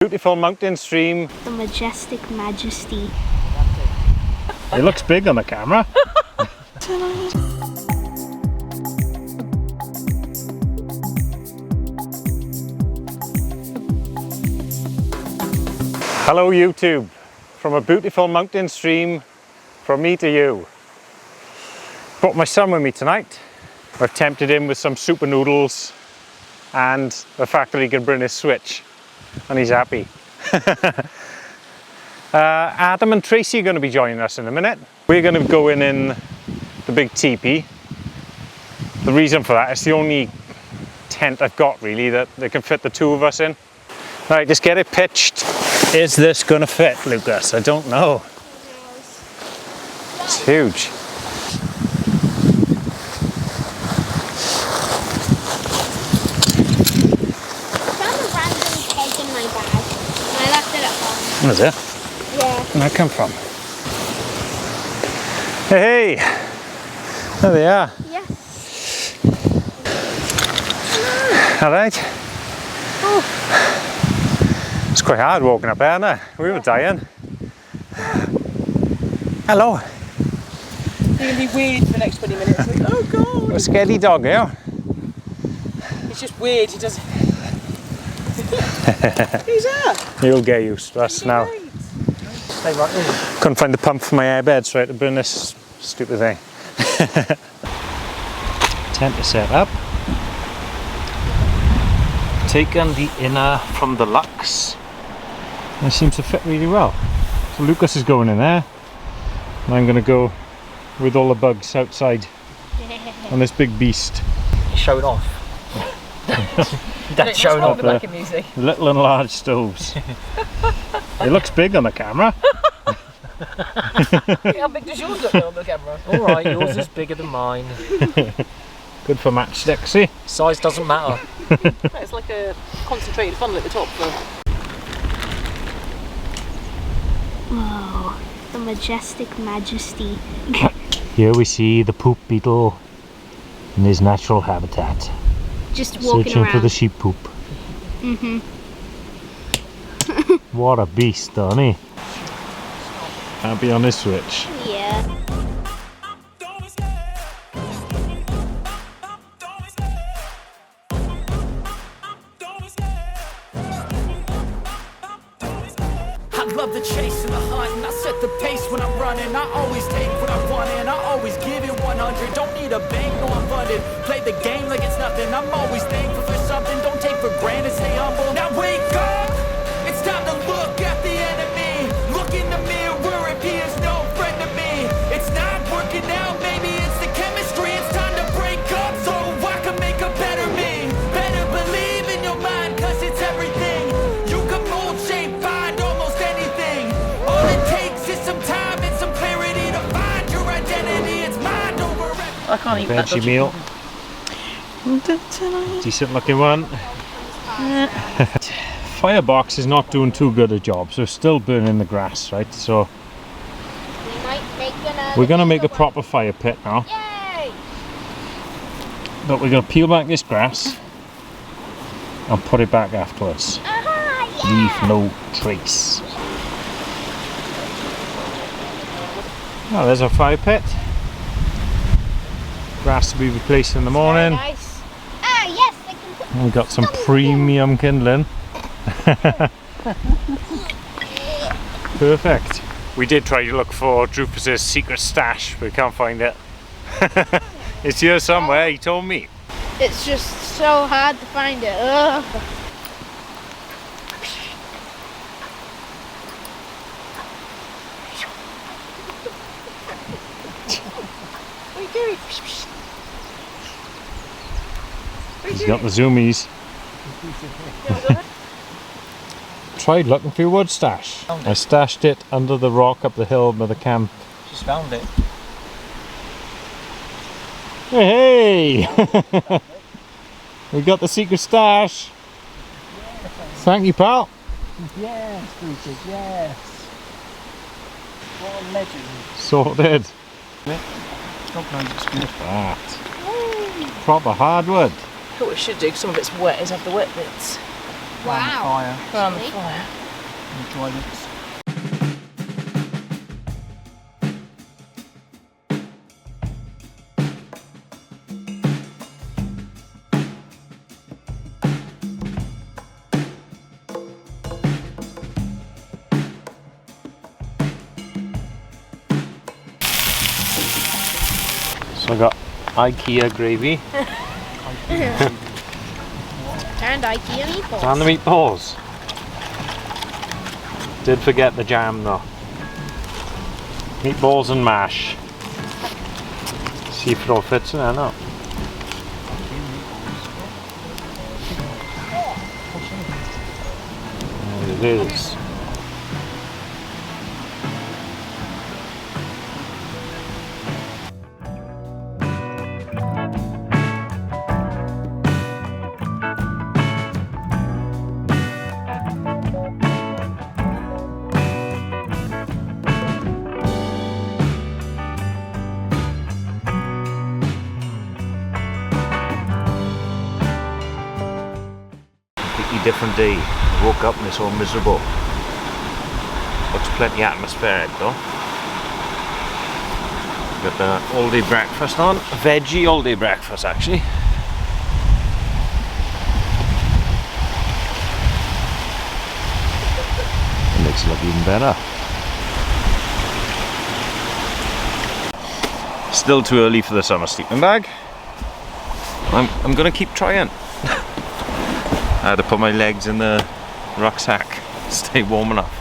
Beautiful mountain stream. The majestic majesty. It looks big on the camera. Hello YouTube, from a beautiful mountain stream, from me to you. Brought my son with me tonight. I've tempted him with some super noodles and the fact that he can bring his Switch, and he's happy. Adam and Tracey are going to be joining us in a minute. We're going to go in the big teepee. The reason for that, it's the only tent I've got really that they can fit the two of us in. Right, just get it pitched. Is this going to fit, Lukas? I don't know. It's huge. What is it? Yeah. Where did that come from? Hey! There they are. Yes. Alright. Oh. It's quite hard walking up here, isn't it? We were dying. Hello. You're going to be weird for the next 20 minutes. Like, oh God. A scaredy dog here. It's just weird. He doesn't. Who's that? You'll get used to us now. Stay right in. Couldn't find the pump for my airbed, so I had to burn this stupid thing. Tent to set up. Taken the inner from the Lux. And it seems to fit really well. So Lukas is going in there. And I'm going to go with all the bugs outside on this big beast. Showing off. That's showing off the music. Little and large stoves. It looks big on the camera. How big does yours look on the camera? Alright, yours is bigger than mine. Good for matchsticks, see? Size doesn't matter. It's like a concentrated funnel at the top. Whoa, the majestic majesty. Here we see the poop beetle in his natural habitat. Just walking searching around. for the sheep poop. What a beast, don't he? Can't be on his Switch. Yeah. I love the chase and the hunt, and I set the pace when I'm running. I always take what I want and I always give it 100. Don't need a bank, no I'm funded. Play the game like it's nothing. I'm always thankful for something. Don't take for granted, stay humble. Now wake up! It's time to look at the enemy. Look in the mirror if he is no friend to me. It's not working out, maybe it's the chemistry. It's time to break up so I can make a better me. Better believe in your mind, cause it's everything. You can mold, shape, find almost anything. All it takes is some time and some clarity to find your identity. It's mind over everything. I can't eat that. Veggie meal. Decent looking one. Firebox is not doing too good a job, so it's still burning the grass, right? So we're going to make a proper fire pit now. Yay! But we're going to peel back this grass and put it back afterwards. Leave no trace. Now there's our fire pit. Grass to be replaced in the morning. Very nice. Ah, yes, I can put. We've got some premium kindling. Perfect. We did try to look for Drupus's secret stash, but we can't find it. It's here somewhere, he told me. It's just so hard to find it. Ugh. What are you doing? He's got the zoomies. Tried looking for your wood stash. I stashed it under the rock up the hill by the camp. Just found it. Hey! We got the secret stash. Thank you, pal. Yes, Lukas, yes. What a legend. Sorted. God knows it's good. That. Proper hardwood. What we should do, 'cause some of it's wet, is have the wet bits. Wow. Fire. We're on the fire. Enjoy this. So I got IKEA gravy And IKEA meatballs. and the meatballs. Did forget the jam though. Meatballs and mash. See if it all fits in there now. There it is. Different day. Woke up and it's all miserable. Looks plenty atmospheric though. Got the all day breakfast on. Veggie all day breakfast actually. It makes it look even better. Still too early for the summer sleeping bag. I'm gonna keep trying. I had to put my legs in the rucksack, stay warm enough.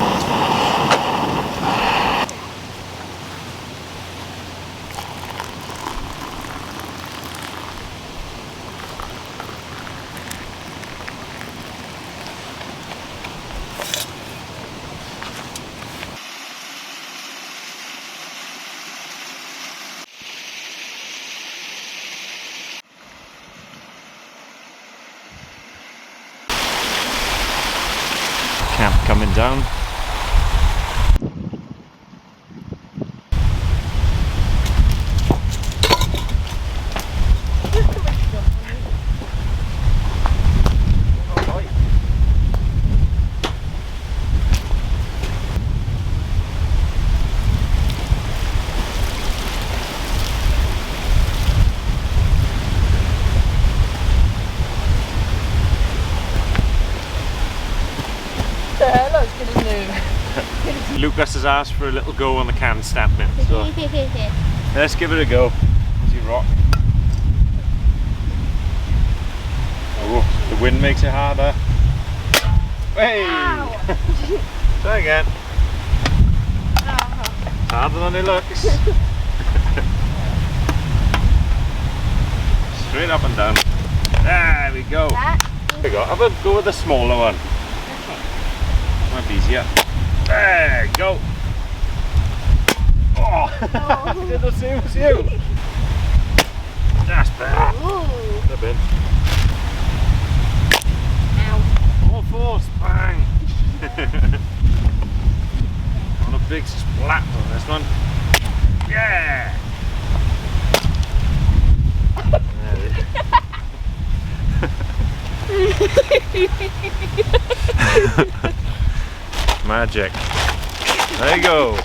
Camp coming down. Lukas has asked for a little go on the can stamping, so let's give it a go. As you rock. Oh, the wind makes it harder. Hey! Try again. It's harder than it looks. Straight up and down. There we go. There we go. Have a go with the smaller one. Might be easier. There you go. Oh, did the same as you. That's better. Flip in. Ow. All force, bang. On a big splat on this one. Yeah. Magic. There you go.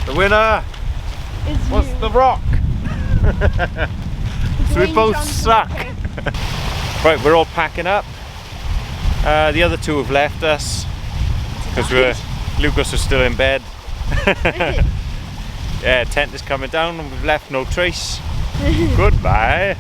The winner was the rock. So we both suck. Right, we're all packing up. The other two have left us because Lukas was still in bed. Yeah, tent is coming down and we've left no trace. Goodbye.